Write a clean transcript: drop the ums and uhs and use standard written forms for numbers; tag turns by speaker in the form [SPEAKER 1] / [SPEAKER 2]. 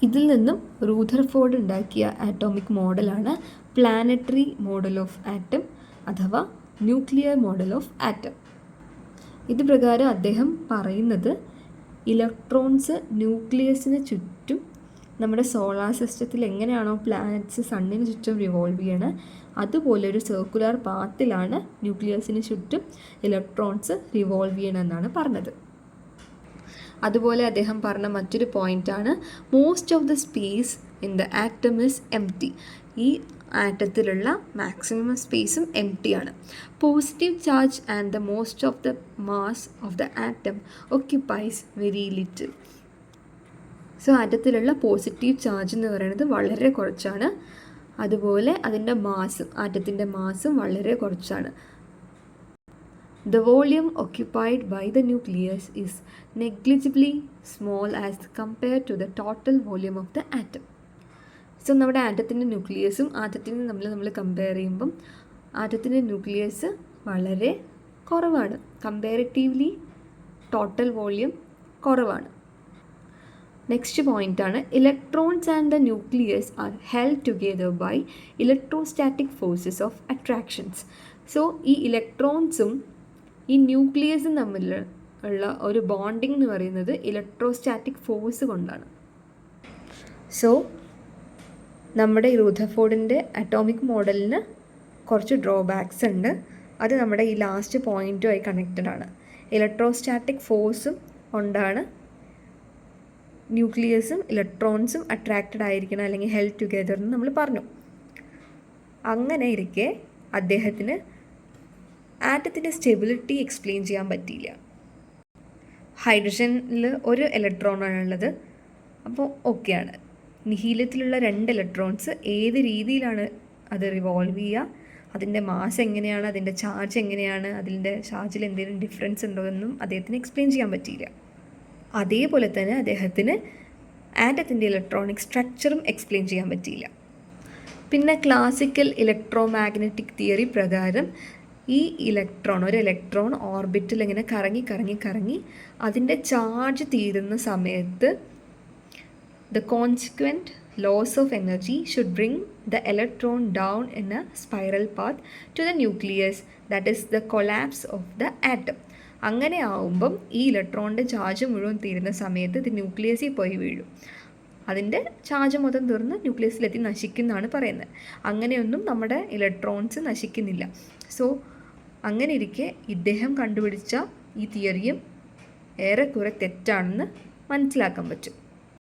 [SPEAKER 1] ഇതിൽ നിന്നും റൂദർഫോർഡ് ഉണ്ടാക്കിയ ആറ്റോമിക് മോഡലാണ് പ്ലാനറ്ററി മോഡൽ ഓഫ് ആറ്റം അഥവാ ന്യൂക്ലിയർ മോഡൽ ഓഫ് ആറ്റം. ഇത് പ്രകാരം അദ്ദേഹം പറയുന്നത് ഇലക്ട്രോൺസ് ന്യൂക്ലിയസിന് ചുറ്റും നമ്മുടെ സോളാർ സിസ്റ്റത്തിൽ എങ്ങനെയാണോ പ്ലാനറ്റ്സ് സണ്ണിന് ചുറ്റും റിവോൾവ് ചെയ്യണത് അതുപോലെ ഒരു സർക്കുലർ പാത്തിലാണ് ന്യൂക്ലിയസിന് ചുറ്റും ഇലക്ട്രോൺസ് റിവോൾവ് ചെയ്യണമെന്നാണ് പറഞ്ഞത്. അതുപോലെ അദ്ദേഹം പറഞ്ഞ മറ്റൊരു പോയിൻ്റാണ് most of the space in the atom is empty. ഈ ആറ്റത്തിലുള്ള മാക്സിമം സ്പേസും എംപ്റ്റി ആണ്. Positive charge and the most of the mass of the atom occupies very little. So ആറ്റത്തിലുള്ള പോസിറ്റീവ് ചാർജ് എന്ന് പറയുന്നത് വളരെ കുറച്ചാണ്. അതുപോലെ അതിൻ്റെ ആറ്റത്തിൻ്റെ മാസും വളരെ കുറച്ചാണ്. The volume occupied by the nucleus is negligibly small as compared to the total volume of the atom. So നമ്മുടെ ആറ്റത്തിൻ്റെ ന്യൂക്ലിയസും ആറ്റത്തിനും നമ്മൾ കമ്പയർ ചെയ്യുമ്പം ആറ്റത്തിൻ്റെ ന്യൂക്ലിയസ് വളരെ കുറവാണ്. കമ്പാരിറ്റീവ്ലി ടോട്ടൽ വോള്യൂം കുറവാണ്. നെക്സ്റ്റ് പോയിൻ്റാണ് electrons and the nucleus are held together by electrostatic forces of attractions. So ഈ ഇലക്ട്രോൺസും ഈ ന്യൂക്ലിയസും തമ്മിലുള്ള ഒരു ബോണ്ടിങ് എന്ന് പറയുന്നത് ഇലക്ട്രോസ്റ്റാറ്റിക് ഫോഴ്സ് കൊണ്ടാണ്. സോ നമ്മുടെ ഈ റൂദർഫോർഡിൻ്റെ അറ്റോമിക് മോഡലിന് കുറച്ച് ഡ്രോബാക്സ് ഉണ്ട്. അത് നമ്മുടെ ഈ ലാസ്റ്റ് പോയിൻറ്റുമായി കണക്റ്റഡ് ആണ്. ഇലക്ട്രോസ്റ്റാറ്റിക് ഫോഴ്സും കൊണ്ടാണ് ന്യൂക്ലിയസും ഇലക്ട്രോൺസും അട്രാക്റ്റഡ് ആയിരിക്കണം അല്ലെങ്കിൽ ഹെൽഡ് ടുഗെദർ എന്ന് നമ്മൾ പറഞ്ഞു. അങ്ങനെ ഇരിക്കെ അദ്ദേഹത്തിന് ആറ്റത്തിൻ്റെ സ്റ്റെബിലിറ്റി എക്സ്പ്ലെയിൻ ചെയ്യാൻ പറ്റിയില്ല. ഹൈഡ്രജനിൽ ഒരു ഇലക്ട്രോണാണുള്ളത്, അപ്പോൾ ഓക്കെയാണ്. ഹീലിയത്തിലുള്ള 2 ഇലക്ട്രോൺസ് ഏത് രീതിയിലാണ് അത് റിവോൾവ് ചെയ്യുക, അതിൻ്റെ മാസ് എങ്ങനെയാണ്, അതിൻ്റെ ചാർജ് എങ്ങനെയാണ്, അതിൻ്റെ ചാർജിൽ എന്തെങ്കിലും ഡിഫറൻസ് ഉണ്ടോ എന്നും അദ്ദേഹത്തിന് എക്സ്പ്ലെയിൻ ചെയ്യാൻ പറ്റിയില്ല. അതേപോലെ തന്നെ അദ്ദേഹത്തിന് ആറ്റത്തിൻ്റെ ഇലക്ട്രോണിക് സ്ട്രക്ചറും എക്സ്പ്ലെയിൻ ചെയ്യാൻ പറ്റിയില്ല. പിന്നെ ക്ലാസിക്കൽ ഇലക്ട്രോ മാഗ്നറ്റിക് തിയറി പ്രകാരം ഈ ഒരു ഇലക്ട്രോൺ ഓർബിറ്റിൽ ഇങ്ങനെ കറങ്ങി അതിൻ്റെ ചാർജ് തീരുന്ന സമയത്ത് the consequent loss of energy should bring the electron down in a spiral path to the nucleus, that is the collapse of the atom. അങ്ങനെ ആവുമ്പം ഈ ഇലക്ട്രോണിൻ്റെ ചാർജ് മുഴുവൻ തീരുന്ന സമയത്ത് ഇത് ന്യൂക്ലിയസിൽ പോയി വീഴും. അതിൻ്റെ ചാർജ് മൊത്തം തീർന്ന് ന്യൂക്ലിയസിലെത്തി നശിക്കുന്നതാണ് പറയുന്നത്. അങ്ങനെയൊന്നും നമ്മുടെ ഇലക്ട്രോൺസ് നശിക്കുന്നില്ല. സോ അങ്ങനെ ഇരിക്കെ ഇദ്ദേഹം കണ്ടുപിടിച്ച ഈ തിയറിയും ഏറെക്കുറെ തെറ്റാണെന്ന് മനസ്സിലാക്കാൻ പറ്റും.